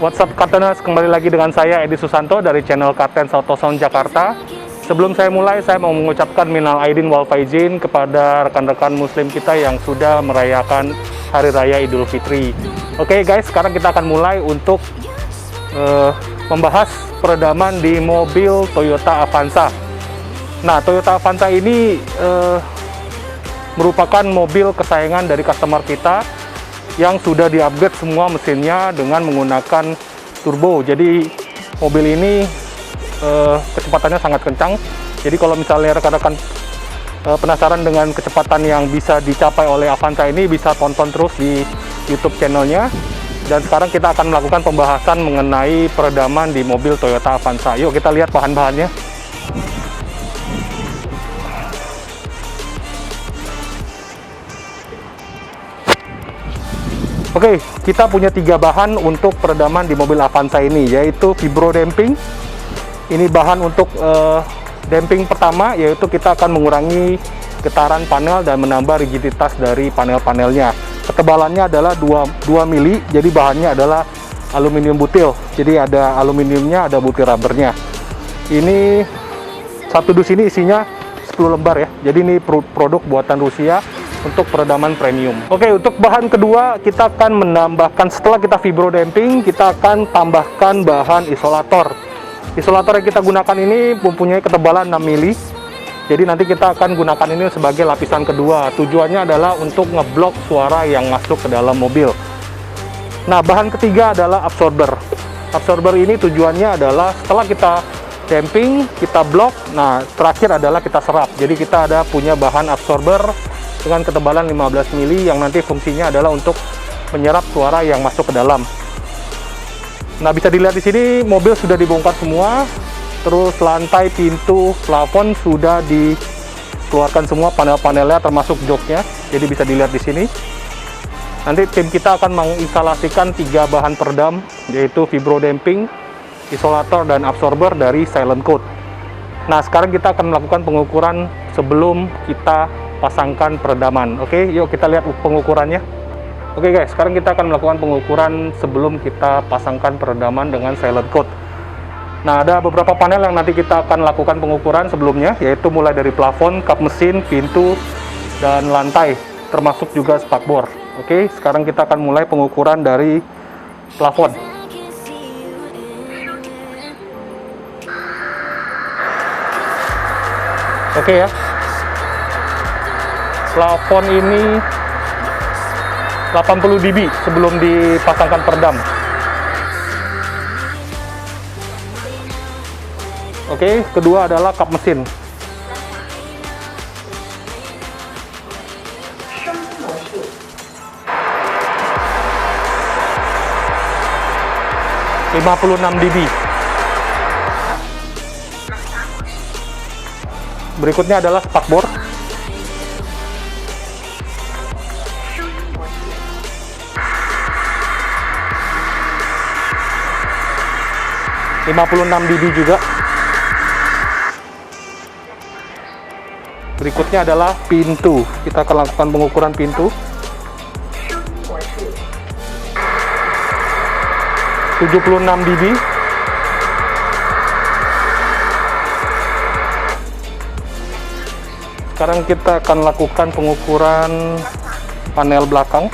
What's up Karteners, kembali lagi dengan saya Edi Susanto dari channel Kartens Auto Sound Jakarta. Sebelum saya mulai, saya mau mengucapkan minal aidin wal faizin kepada rekan-rekan muslim kita yang sudah merayakan Hari Raya Idul Fitri. Oke guys, sekarang kita akan mulai untuk membahas peredaman di mobil Toyota Avanza. Nah, Toyota Avanza ini merupakan mobil kesayangan dari customer kita yang sudah di-upgrade semua mesinnya dengan menggunakan turbo. Jadi mobil ini kecepatannya sangat kencang. Jadi kalau misalnya rekan-rekan penasaran dengan kecepatan yang bisa dicapai oleh Avanza ini, bisa tonton terus di YouTube channelnya. Dan sekarang kita akan melakukan pembahasan mengenai peredaman di mobil Toyota Avanza. Yuk kita lihat bahan-bahannya. Oke, kita punya 3 bahan untuk peredaman di mobil Avanza ini, yaitu vibro damping. Ini bahan untuk damping pertama, yaitu kita akan mengurangi getaran panel dan menambah rigiditas dari panel-panelnya. Ketebalannya adalah 2 mili, jadi bahannya adalah aluminium butil. Jadi ada aluminiumnya, ada butil rubbernya. Ini satu dus ini isinya 10 lembar ya. Jadi ini produk buatan Rusia untuk peredaman premium. Oke, untuk bahan kedua kita akan menambahkan, setelah kita vibro damping, kita akan tambahkan bahan isolator. Isolator yang kita gunakan ini mempunyai ketebalan 6 mili. Jadi nanti kita akan gunakan ini sebagai lapisan kedua. Tujuannya adalah untuk ngeblok suara yang masuk ke dalam mobil. Nah, bahan ketiga adalah absorber. Absorber ini tujuannya adalah setelah kita damping, kita blok, nah terakhir adalah kita serap. Jadi kita ada punya bahan absorber dengan ketebalan 15 mili yang nanti fungsinya adalah untuk menyerap suara yang masuk ke dalam. Nah, bisa dilihat di sini mobil sudah dibongkar semua, terus lantai, pintu, plafon sudah dikeluarkan semua, panel-panelnya termasuk joknya. Jadi bisa dilihat di sini. Nanti tim kita akan menginstalasikan 3 bahan peredam, yaitu vibro damping, isolator, dan absorber dari Silent Code. Nah, sekarang kita akan melakukan pengukuran sebelum kita pasangkan peredaman. Oke, yuk kita lihat pengukurannya. Oke guys, sekarang kita akan melakukan pengukuran sebelum kita pasangkan peredaman dengan Silent Code. Nah, ada beberapa panel yang nanti kita akan lakukan pengukuran sebelumnya, yaitu mulai dari plafon, kap mesin, pintu, dan lantai, termasuk juga spakbor. Oke, sekarang kita akan mulai pengukuran dari plafon. Oke ya. Plafon ini 80 dB sebelum dipasangkan peredam. Oke, kedua adalah kap mesin. ...56 dB. Berikutnya adalah spakbor. ...56 dB juga. Berikutnya adalah pintu. Kita akan lakukan pengukuran pintu. 76 dB. Sekarang kita akan lakukan pengukuran panel belakang.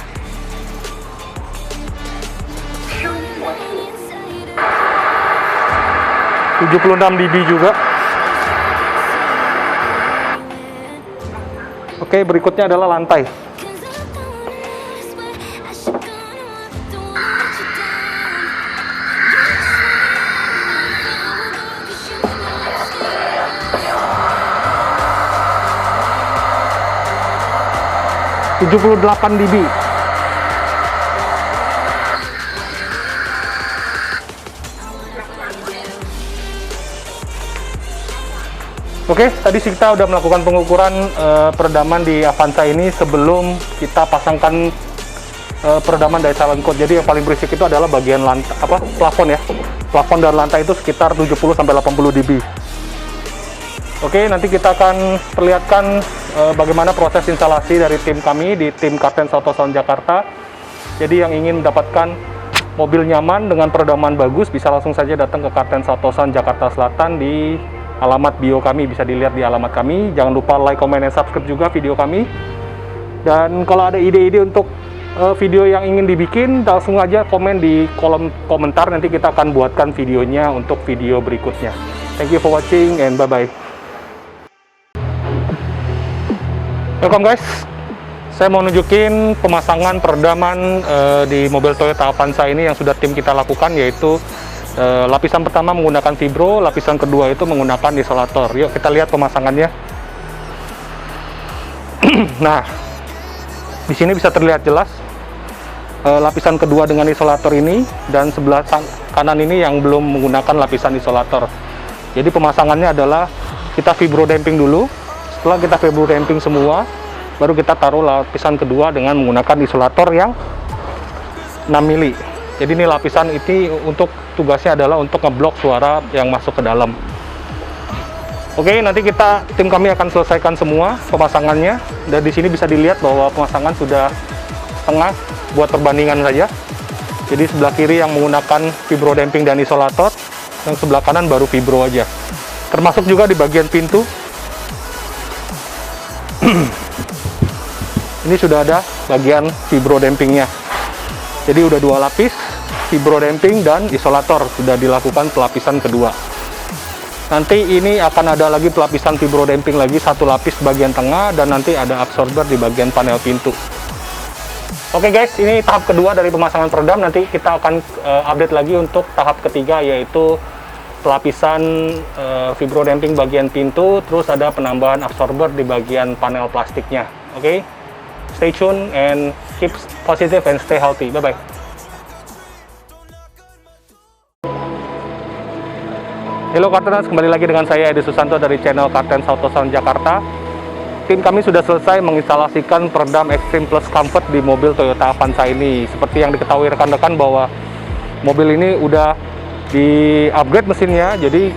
76 dB juga. Oke, berikutnya adalah lantai. ...78 dB. Oke, tadi kita udah melakukan pengukuran peredaman di Avanza ini sebelum kita pasangkan peredaman dari Silent Code. Jadi yang paling berisik itu adalah bagian lantai, plafon ya. Plafon dan lantai itu sekitar 70-80 dB. Oke, nanti kita akan perlihatkan bagaimana proses instalasi dari tim kami di tim Kartens Auto Sound Jakarta. Jadi yang ingin mendapatkan mobil nyaman dengan peredaman bagus, bisa langsung saja datang ke Kartens Auto Sound Jakarta Selatan di alamat bio kami, bisa dilihat di alamat kami. Jangan lupa like, comment, dan subscribe juga video kami. Dan kalau ada ide-ide untuk video yang ingin dibikin, langsung aja komen di kolom komentar, nanti kita akan buatkan videonya untuk video berikutnya. Thank you for watching and bye-bye. Welcome guys, saya mau nunjukin pemasangan peredaman di mobil Toyota Avanza ini yang sudah tim kita lakukan, yaitu lapisan pertama menggunakan fibro, lapisan kedua itu menggunakan isolator. Yuk kita lihat pemasangannya. Nah, di sini bisa terlihat jelas lapisan kedua dengan isolator ini, dan sebelah kanan ini yang belum menggunakan lapisan isolator. Jadi pemasangannya adalah kita fibro damping dulu. Setelah kita fibro damping semua, baru kita taruh lapisan kedua dengan menggunakan isolator yang 6 mili. Jadi ini lapisan ini untuk tugasnya adalah untuk ngeblok suara yang masuk ke dalam. Oke, nanti tim kami akan selesaikan semua pemasangannya, dan di sini bisa dilihat bahwa pemasangan sudah setengah buat perbandingan saja. Jadi sebelah kiri yang menggunakan fibro damping dan isolator, yang sebelah kanan baru fibro aja. Termasuk juga di bagian pintu. Ini sudah ada bagian fibro dampingnya. Jadi udah 2 lapis fibro damping dan isolator sudah dilakukan pelapisan kedua. Nanti ini akan ada lagi pelapisan fibro damping lagi, 1 lapis bagian tengah, dan nanti ada absorber di bagian panel pintu. Oke guys, ini tahap kedua dari pemasangan peredam. Nanti kita akan update lagi untuk tahap ketiga, yaitu pelapisan fibro damping bagian pintu, terus ada penambahan absorber di bagian panel plastiknya. Oke, stay tune and keep positive and stay healthy. Bye bye. Halo Kartens, kembali lagi dengan saya Edi Susanto dari channel Kartens Auto Sound Jakarta. Tim kami sudah selesai menginstalasikan peredam Extreme Plus Comfort di mobil Toyota Avanza ini. Seperti yang diketahui rekan-rekan bahwa mobil ini udah di-upgrade mesinnya, jadi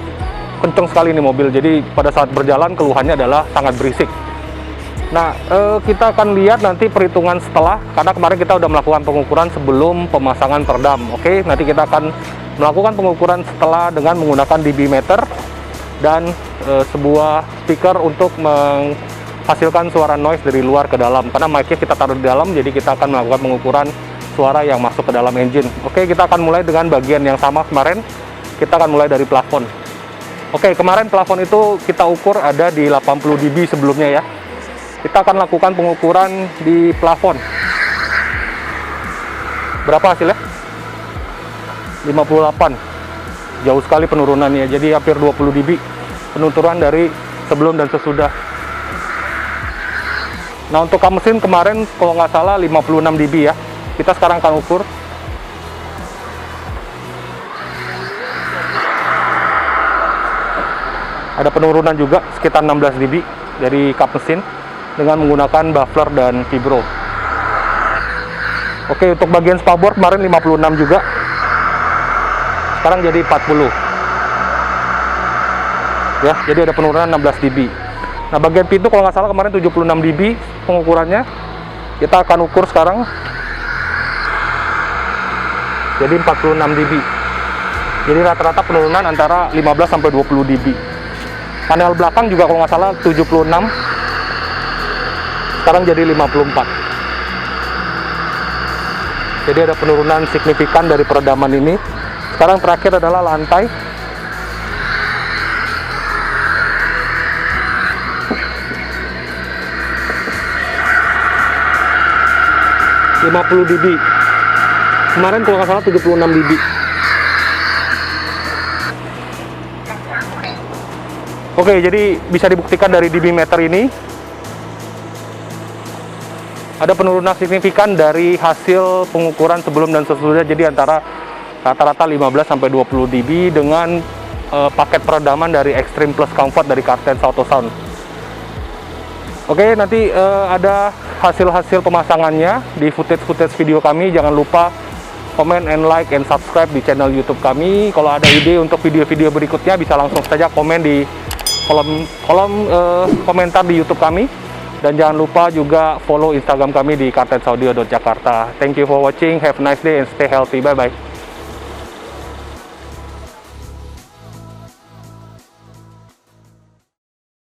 kenceng sekali nih mobil. Jadi pada saat berjalan keluhannya adalah sangat berisik. Nah, kita akan lihat nanti perhitungan setelah, karena kemarin kita udah melakukan pengukuran sebelum pemasangan peredam. Oke, nanti kita akan melakukan pengukuran setelah dengan menggunakan dB meter dan sebuah speaker untuk menghasilkan suara noise dari luar ke dalam. Karena mic-nya kita taruh di dalam, jadi kita akan melakukan pengukuran suara yang masuk ke dalam engine. Oke, kita akan mulai dengan bagian yang sama kemarin. Kita akan mulai dari plafon. Oke, kemarin plafon itu kita ukur ada di 80 dB sebelumnya ya. Kita akan lakukan pengukuran di plafon. Berapa hasilnya? 58. Jauh sekali penurunannya, jadi hampir 20 dB penurunan dari sebelum dan sesudah. Nah, untuk kap mesin kemarin kalau nggak salah 56 dB ya. Kita sekarang akan ukur. Ada penurunan juga sekitar 16 dB dari kap mesin dengan menggunakan muffler dan fibro. Oke, untuk bagian spakbor kemarin 56 juga. Sekarang jadi 40. Ya, jadi ada penurunan 16 dB. Nah, bagian pintu kalau nggak salah kemarin 76 dB pengukurannya. Kita akan ukur sekarang. Jadi 46 dB. Jadi rata-rata penurunan antara 15 sampai 20 dB. Panel belakang juga kalau nggak salah 76. Sekarang jadi 54. Jadi ada penurunan signifikan dari peredaman ini. Sekarang terakhir adalah lantai. dB. Kemarin kalau nggak salah 76 dB. Oke, jadi bisa dibuktikan dari dB meter ini ada penurunan signifikan dari hasil pengukuran sebelum dan sesudah. Jadi antara rata-rata 15 sampai 20 dB dengan paket peredaman dari Extreme Plus Comfort dari Kartens Auto Sound. Oke, nanti ada hasil-hasil pemasangannya di footage video kami. Jangan lupa comment and like and subscribe di channel YouTube kami. Kalau ada ide untuk video-video berikutnya bisa langsung saja komen di kolom komentar di YouTube kami. Dan jangan lupa juga follow Instagram kami di kartensaudio.jakarta. Thank you for watching. Have a nice day and stay healthy. Bye bye.